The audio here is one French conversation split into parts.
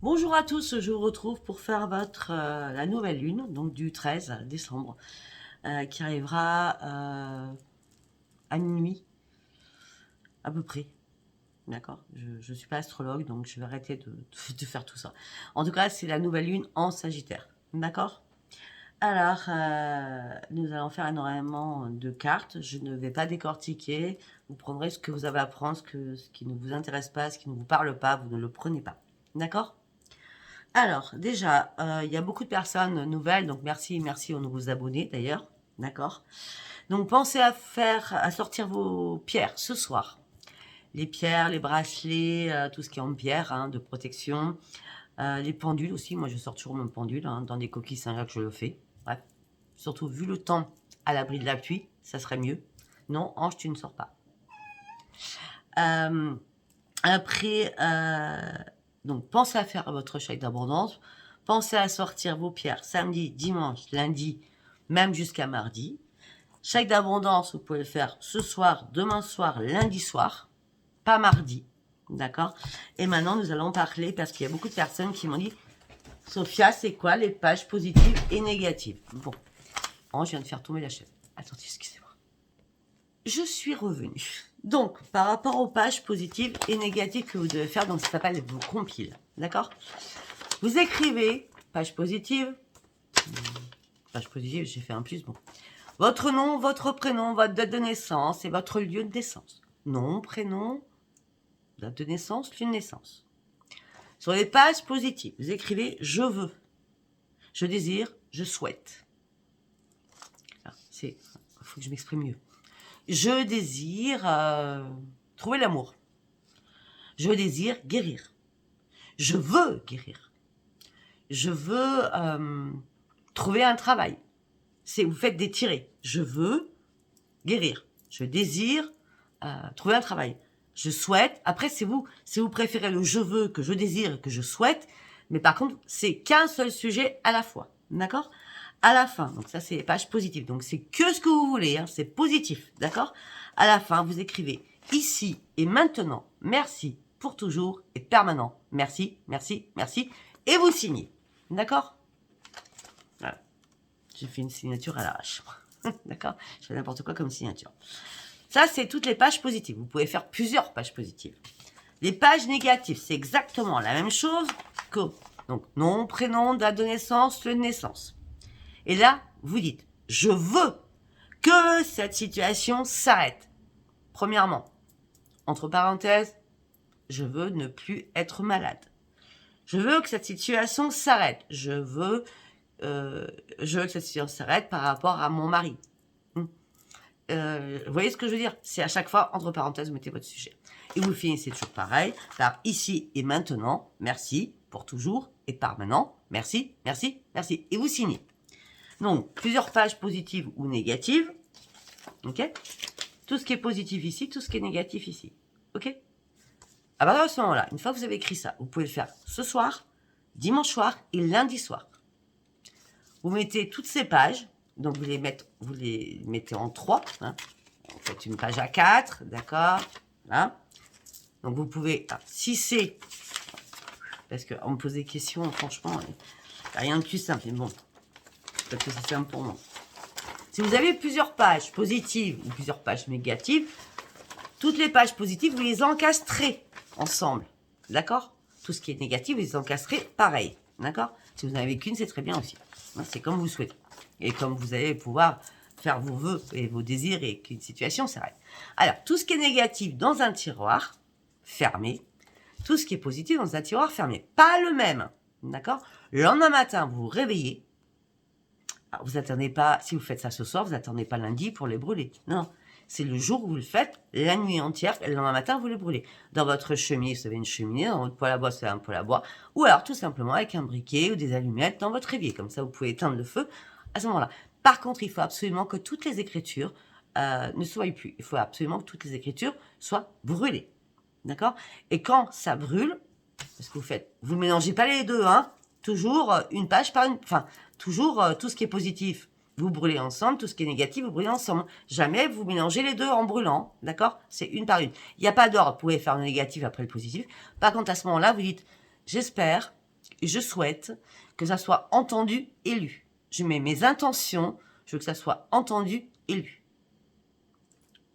Bonjour à tous, je vous retrouve pour faire la nouvelle lune, donc du 13 décembre, qui arrivera à minuit, à peu près. D'accord. Je suis pas astrologue, donc je vais arrêter de faire tout ça. En tout cas, c'est la nouvelle lune en Sagittaire. D'accord. Alors, nous allons faire énormément de cartes. Je ne vais pas décortiquer. Vous prendrez ce que vous avez à prendre, ce qui ne vous intéresse pas, ce qui ne vous parle pas, vous ne le prenez pas. D'accord. Alors, déjà, il y a beaucoup de personnes nouvelles, donc merci aux nouveaux abonnés d'ailleurs, d'accord. Donc, pensez à sortir vos pierres ce soir. Les pierres, les bracelets, tout ce qui est en pierre, hein, de protection. Les pendules aussi, moi je sors toujours mon pendule, hein, dans des coquilles Saint-Jacques je le fais. Bref, surtout vu le temps à l'abri de la pluie, ça serait mieux. Non, Ange, tu ne sors pas. Euh, Après, donc pensez à faire votre chèque d'abondance. Pensez à sortir vos pierres samedi, dimanche, lundi, même jusqu'à mardi. Chèque d'abondance, vous pouvez le faire ce soir, demain soir, lundi soir, pas mardi. D'accord. Et maintenant, nous allons parler, parce qu'il y a beaucoup de personnes qui m'ont dit, Sophia, c'est quoi les pages positives et négatives? Bon, je viens de faire tomber la chaîne. Attendez, excusez-moi. Je suis revenue. Donc, par rapport aux pages positives et négatives que vous devez faire, donc ça s'appelle vos compiles. D'accord? Vous écrivez, page positive, j'ai fait un plus, bon. Votre nom, votre prénom, votre date de naissance et votre lieu de naissance. Nom, prénom, date de naissance, lieu de naissance. Sur les pages positives, vous écrivez je veux, je désire, je souhaite. Il faut que je m'exprime mieux. Je désire trouver l'amour. Je désire guérir. Je veux guérir. Je veux trouver un travail. Vous faites des tirets. Je veux guérir. Je désire trouver un travail. Je souhaite. Après, c'est vous. Si vous préférez le je veux que je désire que je souhaite. Mais par contre, c'est qu'un seul sujet à la fois. D'accord? À la fin, donc ça c'est les pages positives. Donc c'est que ce que vous voulez, hein, c'est positif. D'accord? À la fin, vous écrivez ici et maintenant. Merci pour toujours et permanent. Merci, merci, merci. Et vous signez. D'accord? Voilà. J'ai fait une signature à l'arrache. D'accord? Je fais n'importe quoi comme signature. Ça, c'est toutes les pages positives. Vous pouvez faire plusieurs pages positives. Les pages négatives, c'est exactement la même chose que donc nom, prénom, date de naissance, lieu de naissance. Et là, vous dites, je veux que cette situation s'arrête. Premièrement, entre parenthèses, je veux ne plus être malade. Je veux que cette situation s'arrête. Je veux que cette situation s'arrête par rapport à mon mari. Vous voyez ce que je veux dire? C'est à chaque fois, entre parenthèses, vous mettez votre sujet. Et vous finissez toujours pareil, par ici et maintenant, merci, pour toujours, et par maintenant, merci, merci, merci. Et vous signez. Donc, plusieurs pages positives ou négatives. Ok? Tout ce qui est positif ici, tout ce qui est négatif ici. Ok? À partir de ce moment-là, une fois que vous avez écrit ça, vous pouvez le faire ce soir, dimanche soir et lundi soir. Vous mettez toutes ces pages, donc vous les mettez en 3. Hein. Vous faites une page à 4, d'accord? Voilà. Donc vous pouvez, si c'est, parce qu'on me pose des questions, franchement, il n'y a rien de plus simple, mais bon, parce que c'est simple pour moi. Si vous avez plusieurs pages positives ou plusieurs pages négatives, toutes les pages positives, vous les encastrez ensemble, d'accord? Tout ce qui est négatif, vous les encastrez pareil, d'accord? Si vous n'en avez qu'une, c'est très bien aussi. C'est comme vous souhaitez. Et comme vous allez pouvoir faire vos vœux et vos désirs et qu'une situation s'arrête. Alors, tout ce qui est négatif dans un tiroir, fermé. Tout ce qui est positif dans un tiroir, fermé. Pas le même, d'accord? Le lendemain matin, vous vous réveillez. Alors, vous attendez pas, si vous faites ça ce soir, vous attendez pas lundi pour les brûler. Non, c'est le jour où vous le faites, la nuit entière, et le lendemain matin, vous les brûlez. Dans votre cheminée, vous avez une cheminée, dans votre poêle à bois, vous avez un poêle à bois, ou alors tout simplement avec un briquet ou des allumettes dans votre évier. Comme ça, vous pouvez éteindre le feu à ce moment-là. Par contre, il faut absolument que toutes les écritures ne soient plus. Il faut absolument que toutes les écritures soient brûlées. D'accord? Et quand ça brûle, parce que vous mélangez pas les deux, hein, toujours une page par une, enfin, toujours tout ce qui est positif, vous brûlez ensemble, tout ce qui est négatif, vous brûlez ensemble. Jamais vous mélangez les deux en brûlant, d'accord? C'est une par une. Il n'y a pas d'ordre, vous pouvez faire le négatif après le positif. Par contre, à ce moment-là, vous dites, j'espère Et je souhaite que ça soit entendu et lu. Je mets mes intentions, je veux que ça soit entendu et lu.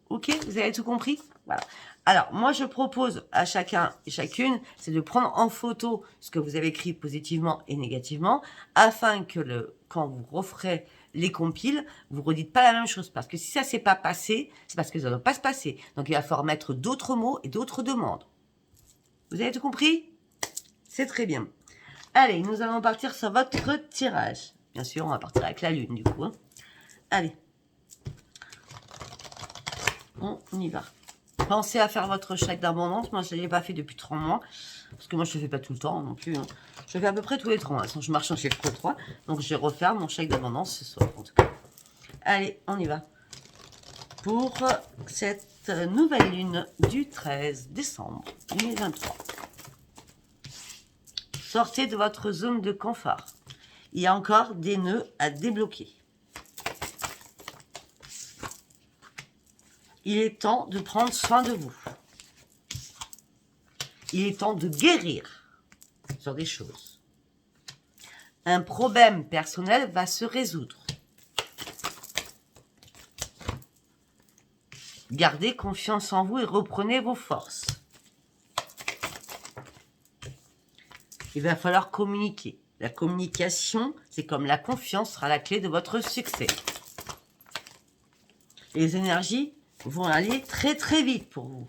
Ok, vous avez tout compris? Voilà. Alors, moi, je propose à chacun et chacune, c'est de prendre en photo ce que vous avez écrit positivement et négativement, afin que quand vous referez les compiles, vous ne redites pas la même chose. Parce que si ça ne s'est pas passé, c'est parce que ça ne doit pas se passer. Donc, il va falloir mettre d'autres mots et d'autres demandes. Vous avez tout compris? C'est très bien. Allez, nous allons partir sur votre tirage. Bien sûr, on va partir avec la lune, du coup. Hein. Allez. On y va. Pensez à faire votre chèque d'abondance. Moi, je ne l'ai pas fait depuis 3 mois. Parce que moi, je ne le fais pas tout le temps non plus. Hein. Je le fais à peu près tous les 3 mois. Je marche en chiffre 3. Donc, je vais refaire mon chèque d'abondance ce soir, en tout cas. Allez, on y va. Pour cette nouvelle lune du 13 décembre 2023. Sortez de votre zone de confort. Il y a encore des nœuds à débloquer. Il est temps de prendre soin de vous. Il est temps de guérir sur des choses. Un problème personnel va se résoudre. Gardez confiance en vous et reprenez vos forces. Il va falloir communiquer. La communication, c'est comme la confiance, sera la clé de votre succès. Les énergies vont aller très très vite pour vous.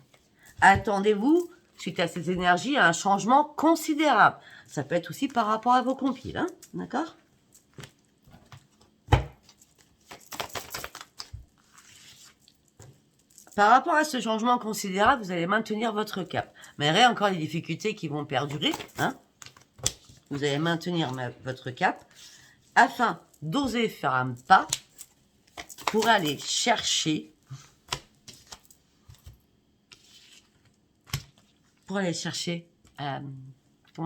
Attendez-vous, suite à ces énergies, à un changement considérable. Ça peut être aussi par rapport à vos compiles, hein, d'accord ? Par rapport à ce changement considérable, vous allez maintenir votre cap. Mais il y a encore des difficultés qui vont perdurer, hein ? Vous allez maintenir votre cap afin d'oser faire un pas pour aller chercher comment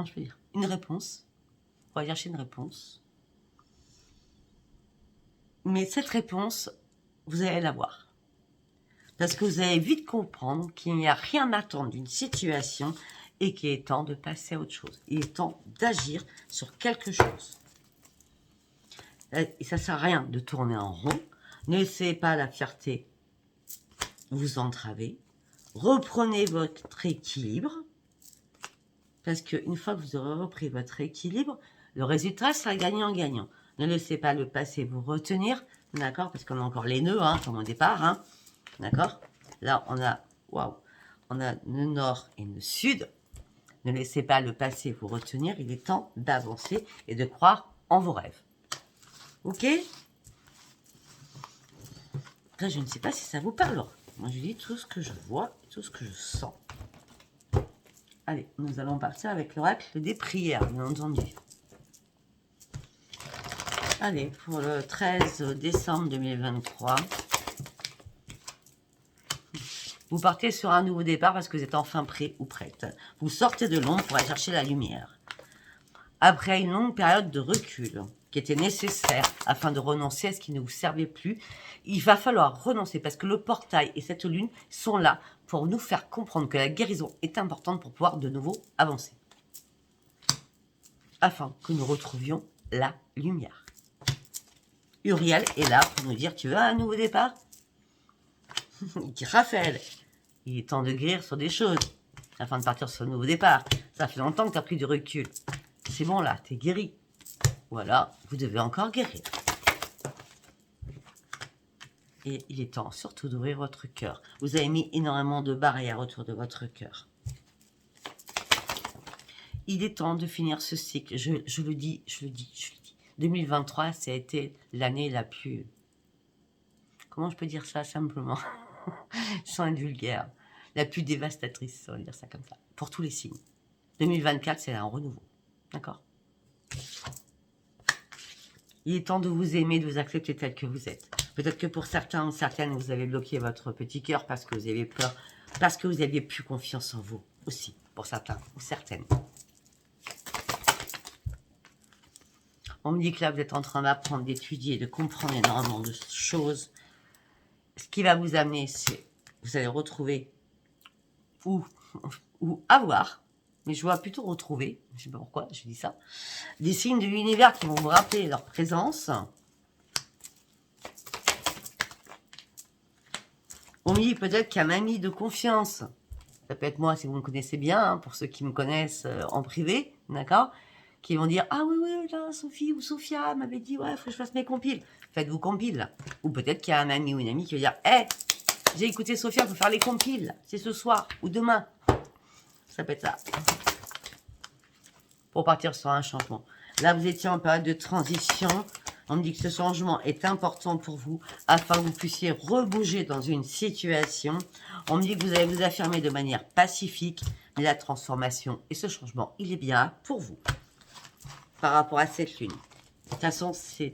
je peux dire, une réponse. Pour aller chercher une réponse. Mais cette réponse, vous allez l'avoir. Parce que vous allez vite comprendre qu'il n'y a rien à attendre d'une situation et qu'il est temps de passer à autre chose. Il est temps d'agir sur quelque chose. Et ça ne sert à rien de tourner en rond. Ne laissez pas la fierté vous entraver. Reprenez votre équilibre. Parce qu'une fois que vous aurez repris votre équilibre, le résultat sera gagnant-gagnant. Ne laissez pas le passé vous retenir. D'accord? Parce qu'on a encore les nœuds, hein, comme au départ. Hein. D'accord? Là, on a le nord et le sud. Ne laissez pas le passé vous retenir. Il est temps d'avancer et de croire en vos rêves. Ok? Après, je ne sais pas si ça vous parlera. Moi, je dis tout ce que je vois et tout ce que je sens. Allez, nous allons partir avec l'oracle des prières, bien entendu. Allez, pour le 13 décembre 2023. Vous partez sur un nouveau départ parce que vous êtes enfin prêt ou prête. Vous sortez de l'ombre pour aller chercher la lumière. Après une longue période de recul qui était nécessaire afin de renoncer à ce qui ne vous servait plus, il va falloir renoncer parce que le portail et cette lune sont là pour nous faire comprendre que la guérison est importante pour pouvoir de nouveau avancer. Afin que nous retrouvions la lumière. Uriel est là pour nous dire, tu veux un nouveau départ? Il dit, Raphaël, il est temps de guérir sur des choses, afin de partir sur un nouveau départ. Ça fait longtemps que tu as pris du recul. C'est bon là, tu es guéri. Voilà, vous devez encore guérir. Et il est temps surtout d'ouvrir votre cœur. Vous avez mis énormément de barrières autour de votre cœur. Il est temps de finir ce cycle. Je le dis. 2023, ça a été l'année la plus... Comment je peux dire ça simplement? Sans être vulgaire. La plus dévastatrice, on va dire ça comme ça. Pour tous les signes. 2024, c'est un renouveau. D'accord? Il est temps de vous aimer, de vous accepter tel que vous êtes. Peut-être que pour certains ou certaines, vous avez bloqué votre petit cœur parce que vous avez peur, parce que vous n'aviez plus confiance en vous aussi, pour certains ou certaines. On me dit que là, vous êtes en train d'apprendre, d'étudier, de comprendre énormément de choses. Ce qui va vous amener, c'est vous allez retrouver ou avoir, mais je vois plutôt retrouver, je sais pas pourquoi, je dis ça, des signes de l'univers qui vont vous rappeler leur présence. On me dit peut-être qu'un ami de confiance, ça peut être moi si vous me connaissez bien, hein, pour ceux qui me connaissent en privé, d'accord, qui vont dire « Ah oui, oui, là, Sophie ou Sophia m'avait dit, ouais, il faut que je fasse mes compiles. » Faites-vous compiles, là. Ou peut-être qu'il y a un ami ou une amie qui va dire « Hé, j'ai écouté Sophia, il faut faire les compiles. C'est ce soir ou demain. » Ça peut être ça. Pour partir sur un changement. Là, vous étiez en période de transition. On me dit que ce changement est important pour vous afin que vous puissiez rebouger dans une situation. On me dit que vous allez vous affirmer de manière pacifique, mais la transformation et ce changement, il est bien pour vous par rapport à cette lune. De toute façon, c'est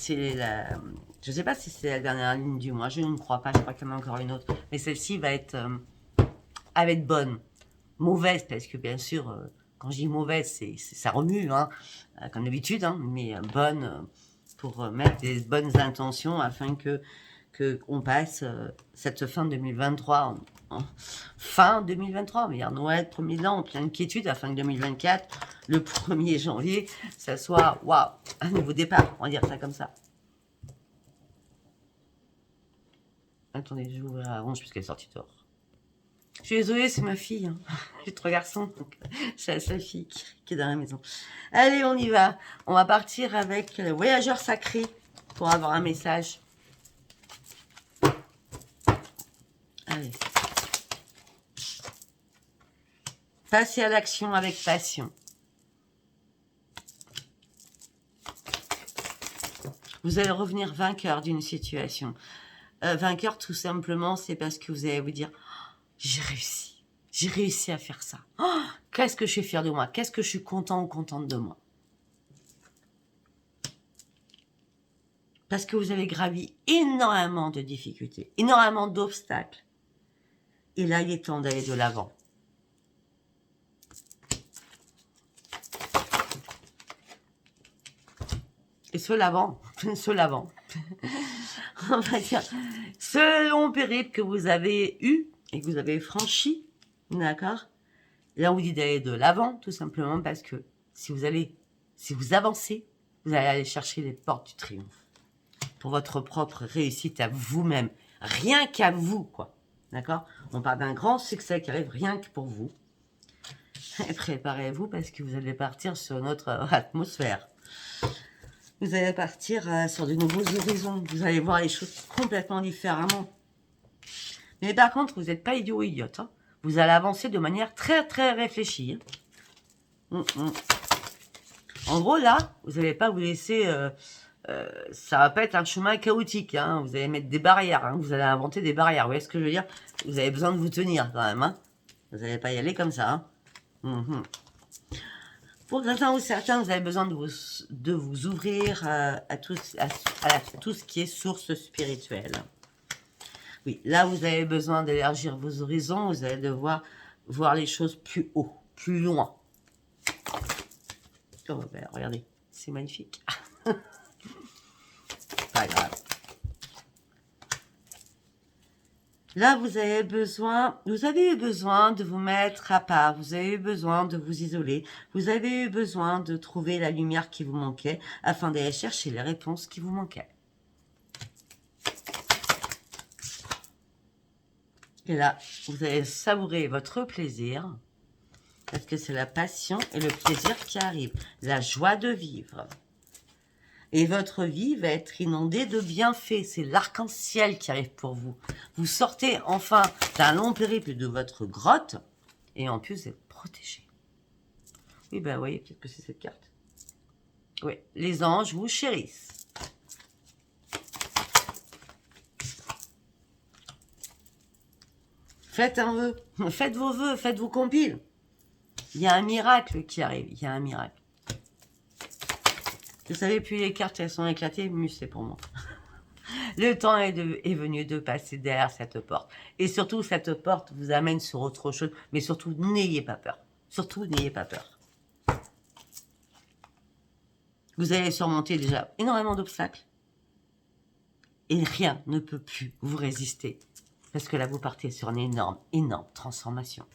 la... Je ne sais pas si c'est la dernière ligne du mois, je ne crois pas, je crois qu'il y en a encore une autre. Mais celle-ci va être bonne. Mauvaise, parce que bien sûr, quand je dis mauvaise, ça remue, hein, comme d'habitude, hein, mais bonne pour mettre des bonnes intentions afin qu'on passe cette fin 2023 fin 2023, on va dire Noël, premier de l'an, en pleine quiétude, afin que 2024, le 1er janvier, ça soit, waouh, un nouveau départ, on va dire ça comme ça. Attendez, je vais ouvrir la ronge puisqu'elle est sortie dehors. Je suis désolée, c'est ma fille. Hein. J'ai 3 garçons, donc c'est la seule fille qui est dans la maison. Allez, on y va. On va partir avec le voyageur sacré pour avoir un message. Allez. Passez à l'action avec passion. Vous allez revenir vainqueur d'une situation. Vainqueur, tout simplement, c'est parce que vous allez vous dire « J'ai réussi. J'ai réussi à faire ça. Oh, qu'est-ce que je suis fière de moi? Qu'est-ce que je suis content ou contente de moi ?» Parce que vous avez gravi énormément de difficultés, énormément d'obstacles. Et là, il est temps d'aller de l'avant. Et ce l'avant, on va dire, ce long périple que vous avez eu et que vous avez franchi, d'accord? Là, on vous dit d'aller de l'avant, tout simplement parce que si vous avancez, vous allez aller chercher les portes du triomphe. Pour votre propre réussite à vous-même. Rien qu'à vous, quoi. D'accord? On parle d'un grand succès qui arrive rien que pour vous. Et préparez-vous parce que vous allez partir sur notre atmosphère. Vous allez partir sur de nouveaux horizons. Vous allez voir les choses complètement différemment. Mais par contre, vous n'êtes pas idiot ou idiote. Hein. Vous allez avancer de manière très très réfléchie. En gros, là, vous n'allez pas vous laisser... ça va pas être un chemin chaotique. Hein. Vous allez mettre des barrières. Hein. Vous allez inventer des barrières. Vous voyez ce que je veux dire? Vous avez besoin de vous tenir quand même. Hein. Vous n'allez pas y aller comme ça. Hein. Pour certains ou certains, vous avez besoin de vous ouvrir à tout ce qui est source spirituelle. Oui, là, vous avez besoin d'élargir vos horizons. Vous allez devoir voir les choses plus haut, plus loin. Oh, ben, regardez, c'est magnifique. Pas grave. Là, vous avez eu besoin de vous mettre à part, vous avez eu besoin de vous isoler, vous avez eu besoin de trouver la lumière qui vous manquait afin d'aller chercher les réponses qui vous manquaient. Et là, vous allez savourer votre plaisir parce que c'est la passion et le plaisir qui arrivent, la joie de vivre. Et votre vie va être inondée de bienfaits. C'est l'arc-en-ciel qui arrive pour vous. Vous sortez enfin d'un long périple de votre grotte. Et en plus, vous êtes protégé. Oui, ben, vous voyez, peut-être que c'est cette carte. Oui, les anges vous chérissent. Faites un vœu. Faites vos vœux, faites vos compiles. Il y a un miracle qui arrive. Il y a un miracle. Vous savez, plus les cartes elles sont éclatées, mieux c'est pour moi. Le temps est venu de passer derrière cette porte. Et surtout, cette porte vous amène sur autre chose. Mais surtout, n'ayez pas peur. Surtout, n'ayez pas peur. Vous allez surmonter déjà énormément d'obstacles. Et rien ne peut plus vous résister. Parce que là, vous partez sur une énorme, énorme transformation.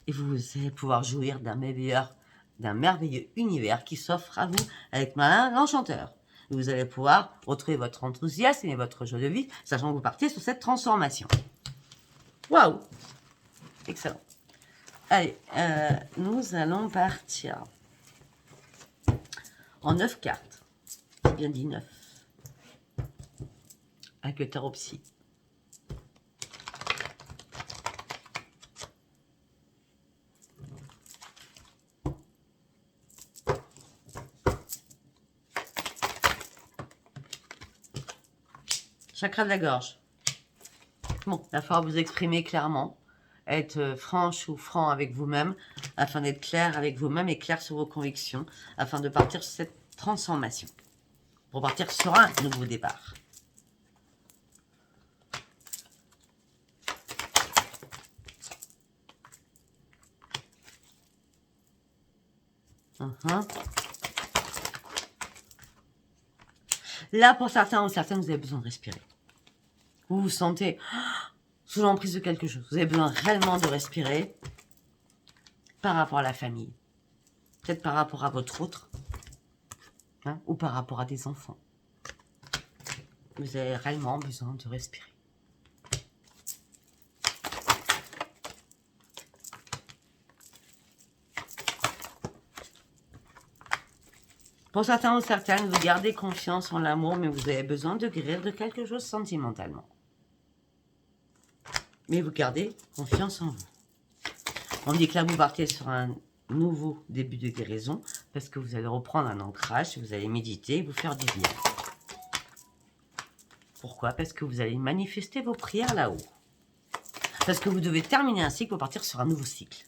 Et vous allez pouvoir jouir d'un merveilleux univers qui s'offre à vous avec Merlin l'Enchanteur. Vous allez pouvoir retrouver votre enthousiasme et votre joie de vie, sachant que vous partez sur cette transformation. Waouh! Excellent. Allez, nous allons partir en 9 cartes. J'ai bien dit 9. Avec le tarot psy. Chakra de la gorge. Bon, il va falloir vous exprimer clairement, être franche ou franc avec vous-même, afin d'être clair avec vous-même et clair sur vos convictions, afin de partir sur cette transformation, pour partir sur un nouveau départ. Là, pour certains ou certaines, vous avez besoin de respirer. Vous vous sentez sous l'emprise de quelque chose. Vous avez besoin réellement de respirer par rapport à la famille. Peut-être par rapport à votre autre. Hein, ou par rapport à des enfants. Vous avez réellement besoin de respirer. Pour certains ou certaines, vous gardez confiance en l'amour, mais vous avez besoin de guérir de quelque chose sentimentalement. Mais vous gardez confiance en vous. On dit que là, vous partez sur un nouveau début de guérison, parce que vous allez reprendre un ancrage, vous allez méditer, vous faire du bien. Pourquoi? Parce que vous allez manifester vos prières là-haut. Parce que vous devez terminer un cycle pour partir sur un nouveau cycle.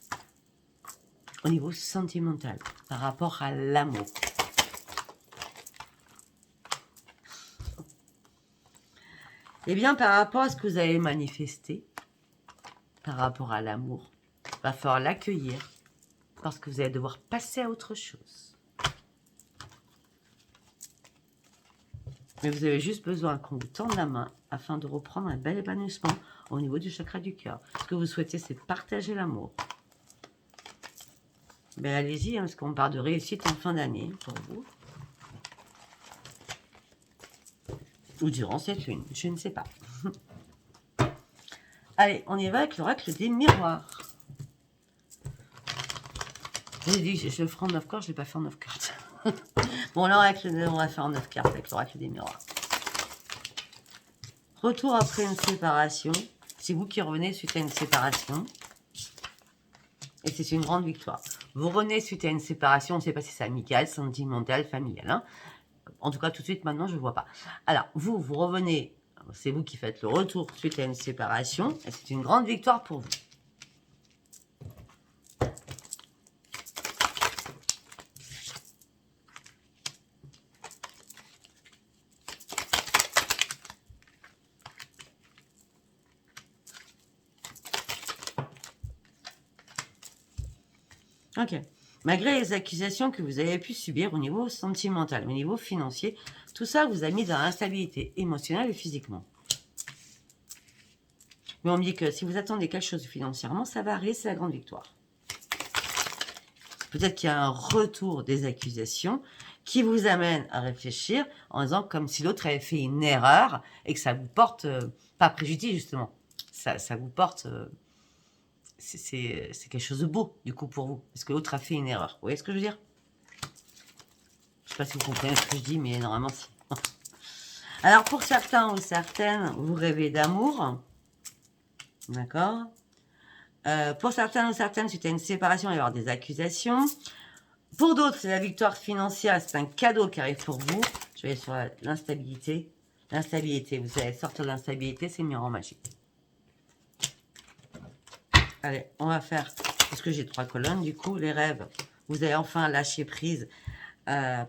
Au niveau sentimental, par rapport à l'amour. Eh bien, par rapport à ce que vous avez manifesté, par rapport à l'amour, il va falloir l'accueillir parce que vous allez devoir passer à autre chose. Mais vous avez juste besoin qu'on vous tende la main afin de reprendre un bel épanouissement au niveau du chakra du cœur. Ce que vous souhaitez, c'est partager l'amour. Ben allez-y, hein, parce qu'on parle de réussite en fin d'année pour vous. Ou durant cette lune, je ne sais pas. Allez, on y va avec l'oracle des miroirs. J'ai dit, je le ferai en 9 cartes, je ne l'ai pas fait en 9 cartes. Bon, l'oracle, on va faire en 9 cartes avec l'oracle des miroirs. Retour après une séparation. C'est vous qui revenez suite à une séparation. Et c'est une grande victoire. Vous revenez suite à une séparation, on ne sait pas si c'est amical, sentimental, familial. Hein. En tout cas, tout de suite, maintenant, je ne vois pas. Alors, vous revenez, c'est vous qui faites le retour suite à une séparation, et c'est une grande victoire pour vous. Ok. Malgré les accusations que vous avez pu subir au niveau sentimental, au niveau financier, tout ça vous a mis dans l'instabilité émotionnelle et physiquement. Mais on me dit que si vous attendez quelque chose financièrement, ça va arriver, c'est la grande victoire. Peut-être qu'il y a un retour des accusations qui vous amène à réfléchir en disant comme si l'autre avait fait une erreur et que ça vous porte, pas préjudice justement, ça vous porte... c'est quelque chose de beau, du coup, pour vous. Parce que l'autre a fait une erreur. Vous voyez ce que je veux dire? Je ne sais pas si vous comprenez ce que je dis, mais normalement, si. Alors, pour certains ou certaines, vous rêvez d'amour. D'accord? Pour certains ou certaines, suite à une séparation, il va y avoir des accusations. Pour d'autres, c'est la victoire financière. C'est un cadeau qui arrive pour vous. Je vais aller sur l'instabilité. L'instabilité. Vous allez sortir de l'instabilité, c'est miroir magique. Allez, on va faire, parce que j'ai 3 colonnes, du coup, les rêves. Vous allez enfin lâcher prise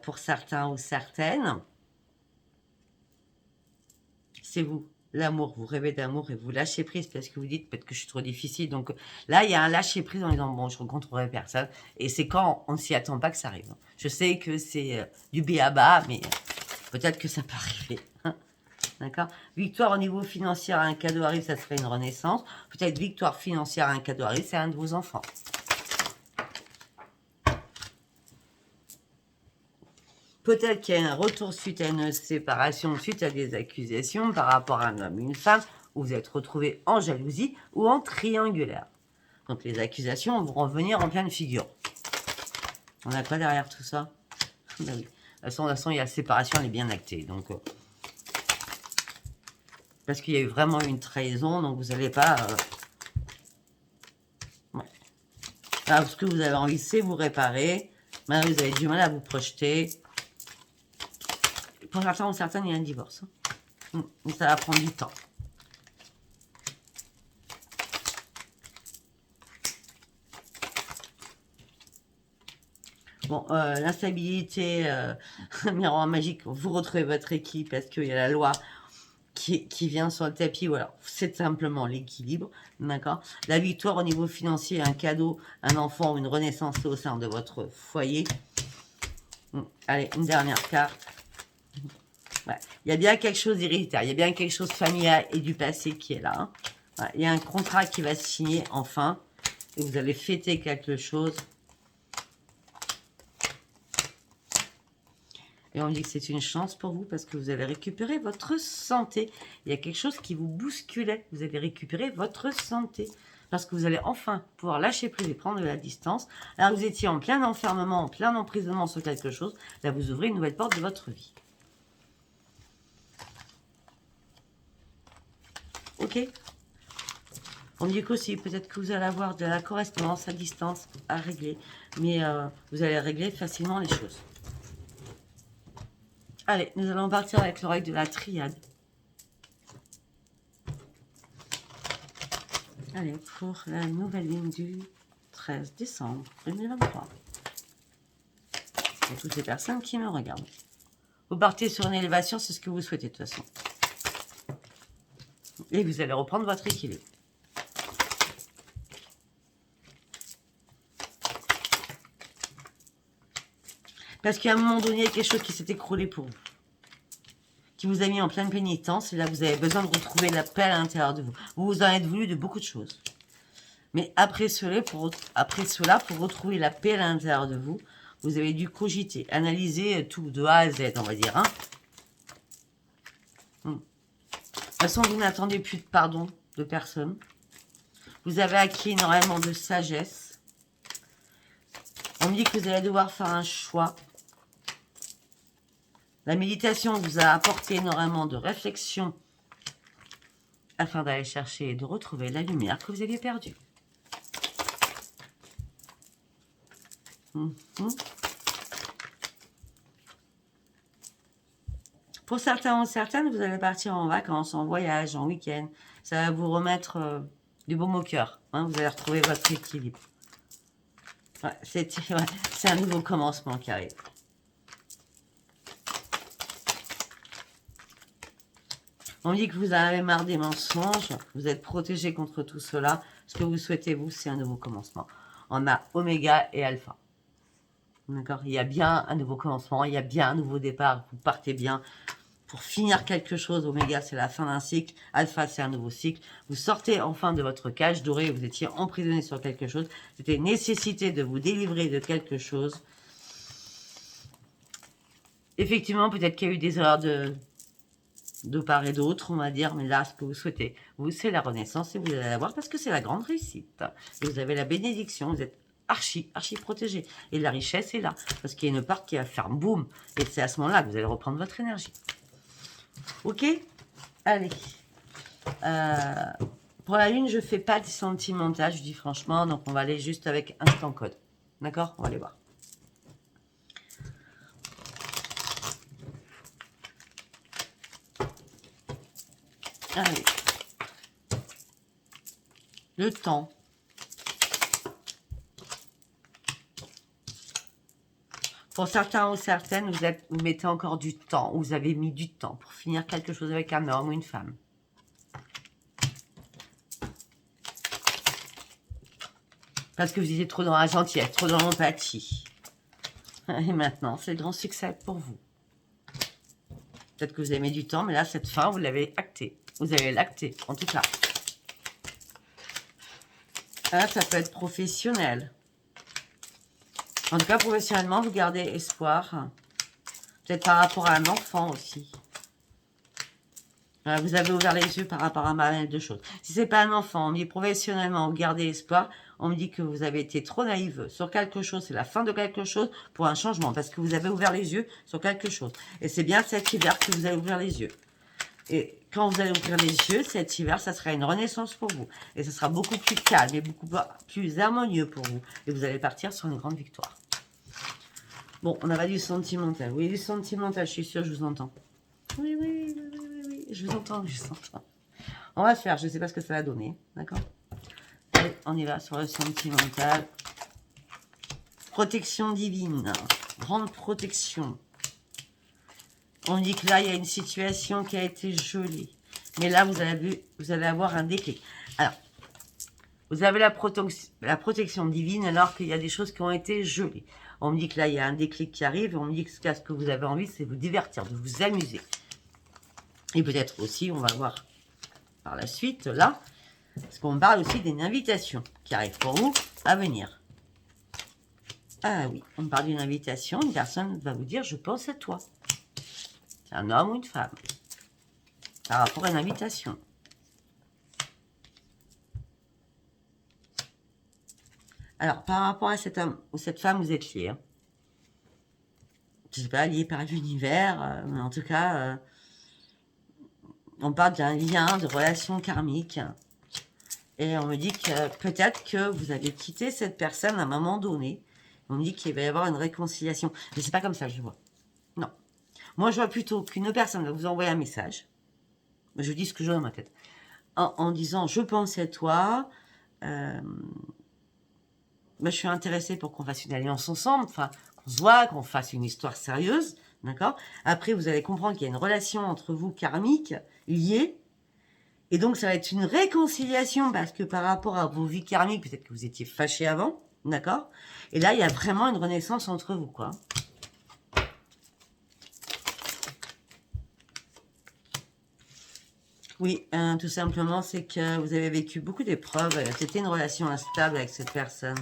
pour certains ou certaines. C'est vous, l'amour. Vous rêvez d'amour et vous lâchez prise parce que vous dites peut-être que je suis trop difficile. Donc là, il y a un lâcher prise en disant, bon, je ne rencontrerai personne. Et c'est quand on ne s'y attend pas que ça arrive. Je sais que c'est du b.a.-ba, mais peut-être que ça peut arriver. D'accord? Victoire au niveau financier, un cadeau arrive, ça serait une renaissance. Peut-être victoire financière, un cadeau arrive, c'est un de vos enfants. Peut-être qu'il y a un retour suite à une séparation, suite à des accusations par rapport à un homme, une femme, où vous êtes retrouvés en jalousie ou en triangulaire. Donc les accusations vont revenir en pleine figure. On a quoi derrière tout ça? Ben oui. De toute façon, il y a la séparation, elle est bien actée. Donc, parce qu'il y a eu vraiment une trahison, donc vous n'allez pas... ouais. Alors, ce que vous avez envie, c'est vous réparer. Mais vous avez du mal à vous projeter. Pour certains ou certaines, il y a un divorce. Mais ça va prendre du temps. Bon, l'instabilité, miroir magique, vous retrouvez votre équipe parce qu'il y a la loi qui vient sur le tapis, ou alors c'est simplement l'équilibre, d'accord? La victoire au niveau financier, un cadeau, un enfant ou une renaissance au sein de votre foyer. Allez, une dernière carte. Ouais. Il y a bien quelque chose d'héréditaire, il y a bien quelque chose familial et du passé qui est là. Hein. Ouais. Il y a un contrat qui va se signer enfin, et vous allez fêter quelque chose. Et on dit que c'est une chance pour vous parce que vous allez récupérer votre santé. Il y a quelque chose qui vous bousculait. Vous allez récupérer votre santé. Parce que vous allez enfin pouvoir lâcher prise et prendre de la distance. Alors vous étiez en plein enfermement, en plein emprisonnement sur quelque chose. Là, vous ouvrez une nouvelle porte de votre vie. Ok? On dit qu'aussi, peut-être que vous allez avoir de la correspondance à distance à régler. Mais vous allez régler facilement les choses. Allez, nous allons partir avec l'oreille de la triade. Allez, pour la nouvelle ligne du 13 décembre 2023. Pour toutes les personnes qui me regardent. Vous partez sur une élévation, c'est ce que vous souhaitez de toute façon. Et vous allez reprendre votre équilibre. Parce qu'à un moment donné, il y a quelque chose qui s'est écroulé pour vous. Qui vous a mis en pleine pénitence. Et là, vous avez besoin de retrouver la paix à l'intérieur de vous. Vous vous en êtes voulu de beaucoup de choses. Mais après cela, pour retrouver la paix à l'intérieur de vous, vous avez dû cogiter, analyser tout de A à Z, on va dire. Hein. De toute façon, vous n'attendez plus de pardon de personne. Vous avez acquis énormément de sagesse. On me dit que vous allez devoir faire un choix. La méditation vous a apporté énormément de réflexion afin d'aller chercher et de retrouver la lumière que vous aviez perdue. Pour certains ou certaines, vous allez partir en vacances, en voyage, en week-end. Ça va vous remettre du baume au cœur. Hein, vous allez retrouver votre équilibre. Ouais, c'est un nouveau commencement qui arrive. On dit que vous avez marre des mensonges, vous êtes protégé contre tout cela. Ce que vous souhaitez, vous, c'est un nouveau commencement. On a Oméga et Alpha. D'accord? Il y a bien un nouveau commencement, il y a bien un nouveau départ. Vous partez bien pour finir quelque chose. Oméga, c'est la fin d'un cycle. Alpha, c'est un nouveau cycle. Vous sortez enfin de votre cage dorée. Vous étiez emprisonné sur quelque chose. C'était nécessité de vous délivrer de quelque chose. Effectivement, peut-être qu'il y a eu des erreurs de part et d'autre, on va dire, mais là, ce que vous souhaitez, vous, c'est la renaissance et vous allez l'avoir parce que c'est la grande réussite. Et vous avez la bénédiction, vous êtes archi protégé. Et la richesse est là, parce qu'il y a une part qui va faire boum. Et c'est à ce moment-là que vous allez reprendre votre énergie. Ok? Allez. Pour la lune, je ne fais pas de sentimental, je dis franchement, donc on va aller juste avec instant code. D'accord? On va aller voir. Allez. Le temps. Pour certains ou certaines, vous mettez encore du temps, vous avez mis du temps pour finir quelque chose avec un homme ou une femme. Parce que vous étiez trop dans la gentillesse, trop dans l'empathie. Et maintenant, c'est le grand succès pour vous. Peut-être que vous avez mis du temps, mais là, cette fin, vous l'avez actée. Vous avez l'acté, en tout cas. Là, ça peut être professionnel. En tout cas, professionnellement, vous gardez espoir Peut-être par rapport à un enfant aussi. Voilà, vous avez ouvert les yeux par rapport à mal de choses. Si c'est pas un enfant, on me dit professionnellement, vous gardez espoir. On me dit que vous avez été trop naïve sur quelque chose. C'est la fin de quelque chose pour un changement. Parce que vous avez ouvert les yeux sur quelque chose. Et c'est bien cet hiver que vous allez ouvrir les yeux. Et quand vous allez ouvrir les yeux, cet hiver, ça sera une renaissance pour vous. Et ce sera beaucoup plus calme et beaucoup plus harmonieux pour vous. Et vous allez partir sur une grande victoire. Bon, on a du sentimental. Oui, du sentimental, je suis sûre, je vous entends. Oui, oui, oui, oui, oui, je vous entends, je vous entends. On va faire, je ne sais pas ce que ça va donner, d'accord? Allez, on y va sur le sentimental. Protection divine, grande protection. On dit que là, il y a une situation qui a été gelée. Mais là, vous allez avoir un déclic. Alors, vous avez la protection divine alors qu'il y a des choses qui ont été gelées. On me dit que là, il y a un déclic qui arrive. Et on me dit que ce que vous avez envie, c'est vous divertir, de vous amuser. Et peut-être aussi, on va voir par la suite, là, parce qu'on parle aussi d'une invitation qui arrive pour vous à venir. Ah oui, on parle d'une invitation. Une personne va vous dire, je pense à toi. C'est un homme ou une femme. Par rapport à une invitation. Alors, par rapport à cet homme ou cette femme, vous êtes liés. Hein. Je ne sais pas, liés par l'univers, mais en tout cas, on parle d'un lien, de relation karmique. Et on me dit que peut-être que vous avez quitté cette personne à un moment donné. On me dit qu'il va y avoir une réconciliation. Mais c'est pas comme ça que je vois. Non. Moi, je vois plutôt qu'une personne va vous envoyer un message. Je dis ce que j'ai dans ma tête. En disant, je pense à toi. Je suis intéressée pour qu'on fasse une alliance ensemble. Enfin, qu'on se voit, qu'on fasse une histoire sérieuse. D'accord? Après, vous allez comprendre qu'il y a une relation entre vous karmique, liée. Et donc, ça va être une réconciliation parce que par rapport à vos vies karmiques, peut-être que vous étiez fâchés avant. D'accord? Et là, il y a vraiment une renaissance entre vous, quoi. Oui, tout simplement, c'est que vous avez vécu beaucoup d'épreuves. C'était une relation instable avec cette personne.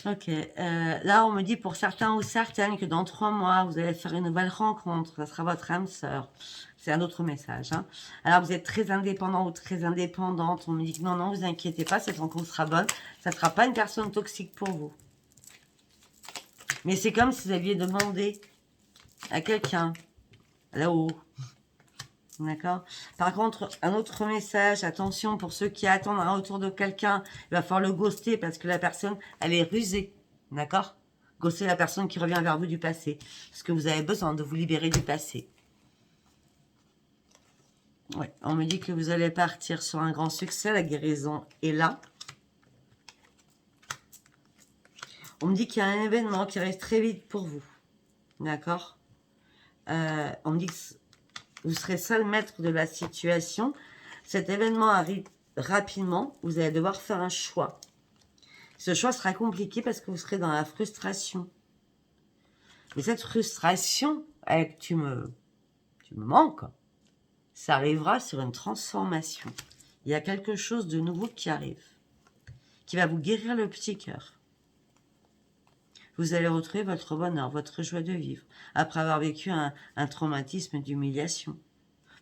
Ok, là on me dit pour certains ou certaines que dans 3 mois, vous allez faire une nouvelle rencontre, ça sera votre âme sœur. C'est un autre message. Hein. Alors vous êtes très indépendant ou très indépendante, on me dit que non, non, vous inquiétez pas, cette rencontre sera bonne. Ça ne sera pas une personne toxique pour vous. Mais c'est comme si vous aviez demandé à quelqu'un, là-haut. D'accord. Par contre, un autre message, attention pour ceux qui attendent un retour de quelqu'un, il va falloir le ghoster parce que la personne, elle est rusée. D'accord. Ghoster la personne qui revient vers vous du passé. Parce que vous avez besoin de vous libérer du passé. Ouais, on me dit que vous allez partir sur un grand succès, la guérison est là. On me dit qu'il y a un événement qui arrive très vite pour vous. D'accord. On me dit que vous serez seul maître de la situation. Cet événement arrive rapidement. Vous allez devoir faire un choix. Ce choix sera compliqué parce que vous serez dans la frustration. Mais cette frustration, avec tu me manques, ça arrivera sur une transformation. Il y a quelque chose de nouveau qui arrive, qui va vous guérir le petit cœur. Vous allez retrouver votre bonheur, votre joie de vivre, après avoir vécu un traumatisme d'humiliation,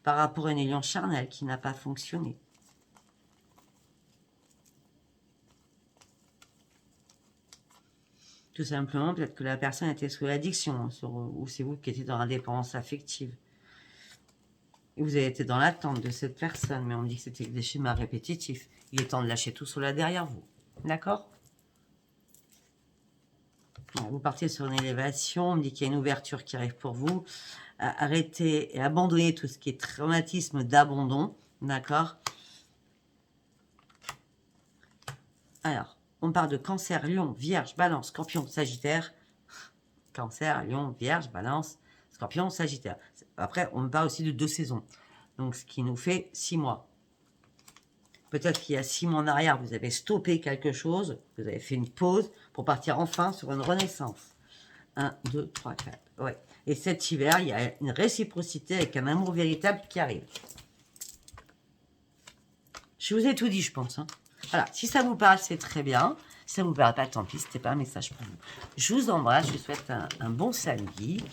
par rapport à une union charnelle qui n'a pas fonctionné. Tout simplement, peut-être que la personne était sous l'addiction, ou c'est vous qui étiez dans l'indépendance affective. Et vous avez été dans l'attente de cette personne, mais on me dit que c'était des schémas répétitifs. Il est temps de lâcher tout cela derrière vous. D'accord ? Vous partez sur une élévation, on me dit qu'il y a une ouverture qui arrive pour vous. Arrêtez et abandonnez tout ce qui est traumatisme d'abandon. D'accord? Alors, on parle de cancer, lion, vierge, balance, scorpion, sagittaire. Cancer, lion, vierge, balance, scorpion, sagittaire. Après, on me parle aussi de 2 saisons. Donc, ce qui nous fait 6 mois. Peut-être qu'il y a 6 mois en arrière, vous avez stoppé quelque chose, vous avez fait une pause pour partir enfin sur une renaissance. 1, 2, 3, 4. Ouais. Et cet hiver, il y a une réciprocité avec un amour véritable qui arrive. Je vous ai tout dit, je pense. Hein. Voilà, si ça vous parle, c'est très bien. Si ça vous parle pas, tant pis, c'était pas un message pour vous. Je vous embrasse, je vous souhaite un bon samedi.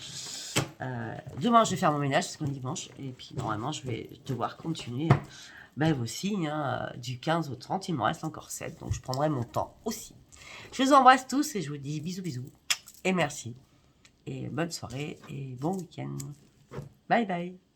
Demain, je vais faire mon ménage, parce qu'on est dimanche. Et puis, normalement, je vais devoir continuer vos signes. Du 15 au 30, il m'en reste encore 7. Donc, je prendrai mon temps aussi. Je vous embrasse tous et je vous dis bisous, bisous. Et merci. Et bonne soirée et bon week-end. Bye, bye.